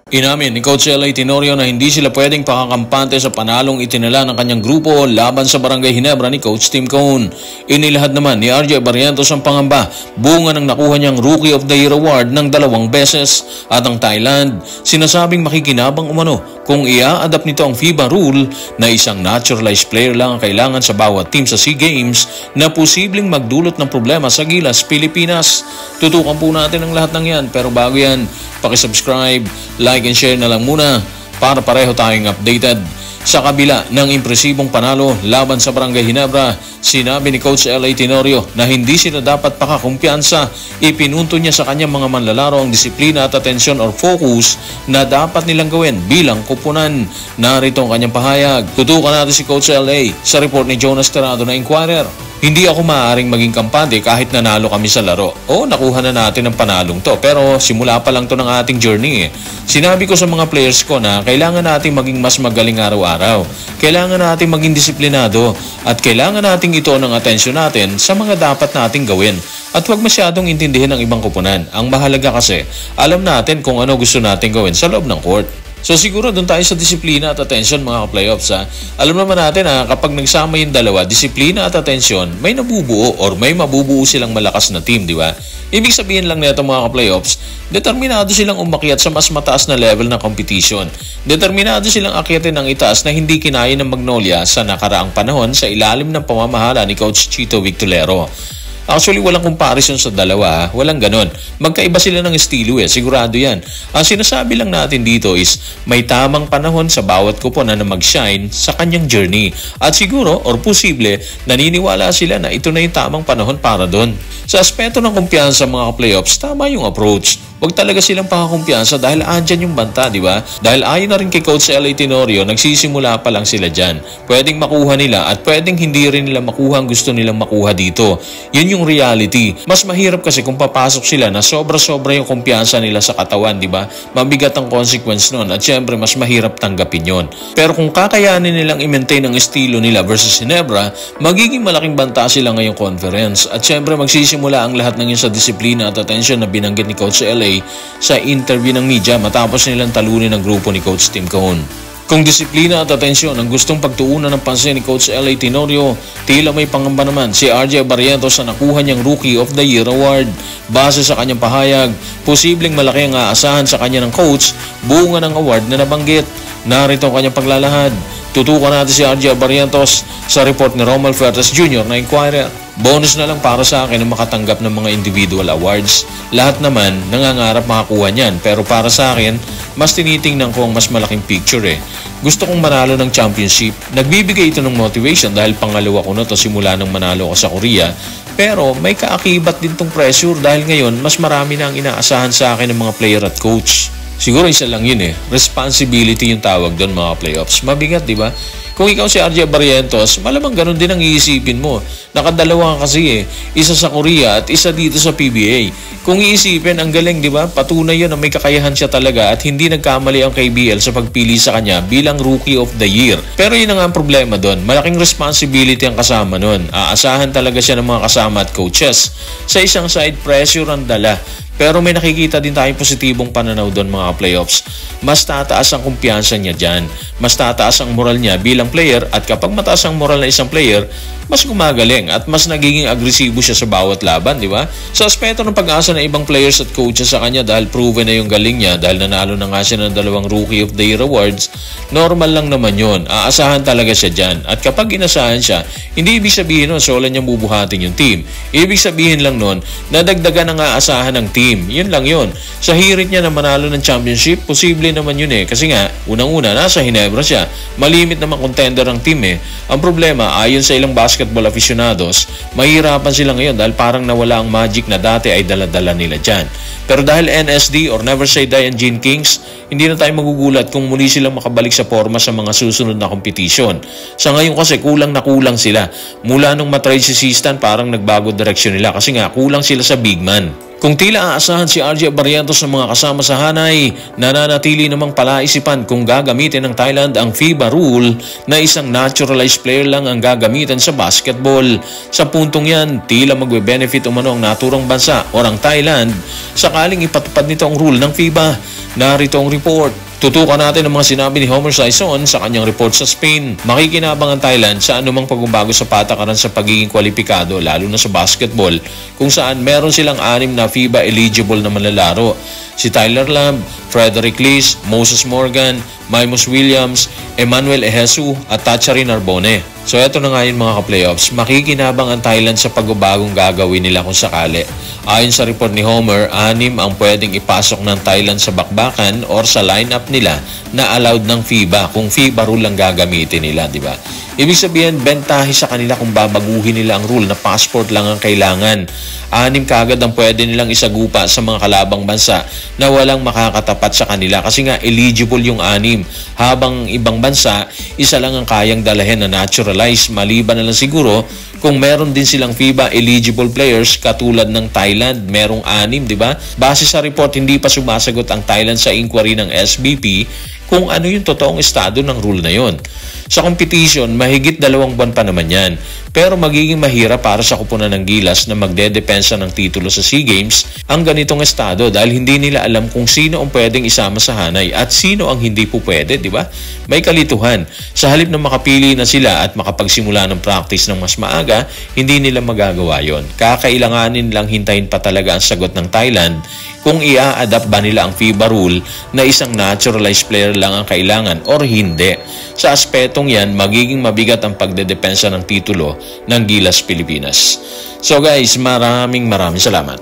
Inamin ni Coach L.A. Tenorio na hindi sila pwedeng pakakampante sa panalong itinala ng kanyang grupo laban sa Barangay Ginebra ni Coach Tim Cone. Inilahad naman ni RJ Barrientos ang pangamba, bunga ng nakuha niyang Rookie of the Year Award ng 2 beses. At ang Thailand, sinasabing makikinabang umano kung ia-adapt nito ang FIBA rule na isang naturalized player lang ang kailangan sa bawat team sa SEA Games na posibleng magdulot ng problema sa Gilas, Pilipinas. Tutukan po natin ang lahat ng yan, pero bago yan, pakisubscribe, like and share na lang muna para pareho tayong updated. Sa kabila ng impresibong panalo laban sa Barangay Ginebra, sinabi ni Coach L.A. Tenorio na hindi sila dapat pakakumpiyansa. Ipinunto niya sa kanyang mga manlalaro ang disiplina at atensyon or focus na dapat nilang gawin bilang kupunan. Narito ang kanyang pahayag. Tutukan natin si Coach L.A. sa report ni Jonas Terrado na Inquirer. Hindi ako maaaring maging kampante kahit nanalo kami sa laro. Nakuha na natin ang panalong to, pero simula pa lang to ng ating journey. Sinabi ko sa mga players ko na kailangan natin maging mas magaling araw-araw. Kailangan natin maging disiplinado at kailangan natin ito ng atensyon natin sa mga dapat nating gawin. At huwag masyadong intindihin ng ibang kupunan. Ang mahalaga kasi, alam natin kung ano gusto natin gawin sa loob ng court. So siguro doon tayo sa disiplina at atensyon mga ka-playoffs. Alam naman natin kapag nagsama yung dalawa, disiplina at atensyon, may nabubuo or may mabubuo silang malakas na team, di ba? Ibig sabihin lang nito mga ka-playoffs, determinado silang umakyat sa mas mataas na level ng competition. Determinado silang akyatin ng itaas na hindi kinaya ng Magnolia sa nakaraang panahon sa ilalim ng pamamahala ni Coach Chito Victolero. Actually, walang comparison sa dalawa. Walang ganon. Magkaiba sila ng estilo sigurado yan. Ang sinasabi lang natin dito is may tamang panahon sa bawat kupunan na mag-shine sa kanyang journey. At siguro, or posible, naniniwala sila na ito na yung tamang panahon para doon. Sa aspeto ng kumpiyansa mga playoffs, tama yung approach. Huwag talaga silang pakakumpiyansa dahil andyan yung banta, di ba? Dahil ayon na rin kay Coach L.A. Tenorio, nagsisimula pa lang sila dyan. Pwedeng makuha nila at pwedeng hindi rin nila makuha ang gusto nilang makuha dito. Yun yung reality. Mas mahirap kasi kung papasok sila na sobra-sobra yung kumpiyansa nila sa katawan, di ba? Mabigat ang consequence nun at syempre mas mahirap tanggapin yun. Pero kung kakayanin nilang i-maintain ang estilo nila versus Ginebra, magiging malaking banta sila ngayong conference. At syempre magsisimula ang lahat ng yun sa disiplina at attention na binanggit ni Coach L.A. sa interview ng media matapos nilang talunin ang grupo ni Coach Tim Cone. Kung disiplina at atensyon ang gustong pagtuunan ng pansin ni Coach L.A. Tenorio, tila may pangamba naman si RJ Barrientos sa nakuha niyang Rookie of the Year Award. Base sa kanyang pahayag, posibleng malaki ang aasahan sa kanya ng coach, bunga ng award na nabanggit. Narito ang kanyang paglalahad. Tutukan natin si RJ Barrientos sa report ni Romal Fuertes Jr. na Inquirer. Bonus na lang para sa akin na makatanggap ng mga individual awards. Lahat naman nangangarap makakuha niyan, pero para sa akin, mas tinitingnan ko ang mas malaking picture Gusto kong manalo ng championship. Nagbibigay ito ng motivation dahil pangalawa ko na to simula nang manalo ko sa Korea. Pero may kaakibat din tong pressure dahil ngayon mas marami na ang inaasahan sa akin ng mga player at coach. Siguro isa lang yun responsibility yung tawag doon mga playoffs. Mabigat, di ba? Kung ikaw si RJ Barrientos, malamang ganun din ang iisipin mo. Nakadalawa kasi isa sa Korea at isa dito sa PBA. Kung iisipin, ang galing, di ba? Patunay yun na may kakayahan siya talaga at hindi nagkamali ang KBL sa pagpili sa kanya bilang Rookie of the Year. Pero yun ang problema doon. Malaking responsibility ang kasama doon. Aasahan talaga siya ng mga kasama at coaches. Sa isang side, pressure ang dala. Pero may nakikita din tayong positibong pananaw doon mga playoffs. Mas tataas ang kumpiyansa niya dyan. Mas tataas ang moral niya bilang player at kapag mataas ang moral na isang player, mas gumagaling at mas nagiging agresibo siya sa bawat laban, di ba? Sa aspeto ng pag-asa ng ibang players at coaches sa kanya dahil proven na yung galing niya dahil nanalo na nga siya ng 2 Rookie of the Year Awards, normal lang naman yun. Aasahan talaga siya dyan. At kapag inasahan siya, hindi ibig sabihin nun solo niya bubuhatin yung team. Ibig sabihin lang nun, nadagdagan ang aasahan ng team. Yun lang yun. Sa hirit niya na manalo ng championship, posible naman yun Kasi nga, unang-una, nasa Ginebra siya. Malimit naman contender ang team Ang problema, ayon sa ilang basketball aficionados, mahirapan sila ngayon dahil parang nawala ang magic na dati ay dala-dala nila dyan. Pero dahil NSD or Never Say Die and Gene Kings, hindi na tayo magugulat kung muli silang makabalik sa forma sa mga susunod na kompetisyon. Sa ngayon kasi kulang na kulang sila. Mula nung matrade si Sistan, parang nagbago direksyon nila kasi nga kulang sila sa big man. Kung tila aasahan si RJ Barrientos ng mga kasama sa Hanay, nananatili namang palaisipan kung gagamitin ng Thailand ang FIBA rule na isang naturalized player lang ang gagamitin sa basketball. Sa puntong yan, tila magbe-benefit umano ang naturang bansa o ang Thailand sakaling ipatupad nito ang rule ng FIBA. Narito ang report. Tutukan natin ang mga sinabi ni Homer Sison sa kanyang report sa Spain. Makikinabang ang Thailand sa anumang pagbabago sa patakaran sa pagiging kwalipikado, lalo na sa basketball, kung saan meron silang 6 na FIBA eligible na manlalaro. Si Tyler Lamb, Frederick Lees, Moses Morgan, Maimus Williams, Emmanuel Ejesu at Tacharin Narbone. So eto na nga yun mga ka-playoffs, makikinabang ang Thailand sa pagbabagong gagawin nila kung sakali. Ayon sa report ni Homer, 6 ang pwedeng ipasok ng Thailand sa bakbakan or sa lineup nila na allowed ng FIBA kung FIBA rule lang gagamitin nila, di ba? Ibig sabihin, bentahe sa kanila kung babaguhin nila ang rule na passport lang ang kailangan. 6 kagad ang pwede nilang isagupa sa mga kalabang bansa na walang makakatapat sa kanila kasi nga eligible yung 6. Habang ibang bansa, isa lang ang kayang dalahin na naturalize, maliban na lang siguro kung meron din silang FIBA eligible players katulad ng Thailand, merong 6, di ba? Base sa report, hindi pa sumasagot ang Thailand sa inquiry ng SBP kung ano yung totoong estado ng rule na yon. Sa competition, mahigit 2 buwan pa naman yan. Pero magiging mahirap para sa kupunan ng Gilas na magdedepensa ng titulo sa SEA Games ang ganitong estado dahil hindi nila alam kung sino ang pwedeng isama sa hanay at sino ang hindi po pwede, di ba? May kalituhan. Sa halip na makapili na sila at makapagsimula ng practice ng mas maaga, hindi nila magagawa yon. Kakailanganin lang hintayin pa talaga ang sagot ng Thailand kung ia-adapt ba nila ang FIBA rule na isang naturalized player lang ang kailangan or hindi. Sa aspetong yan, magiging mabigat ang pagdedepensa ng titulo ng Gilas Pilipinas. So guys, maraming salamat.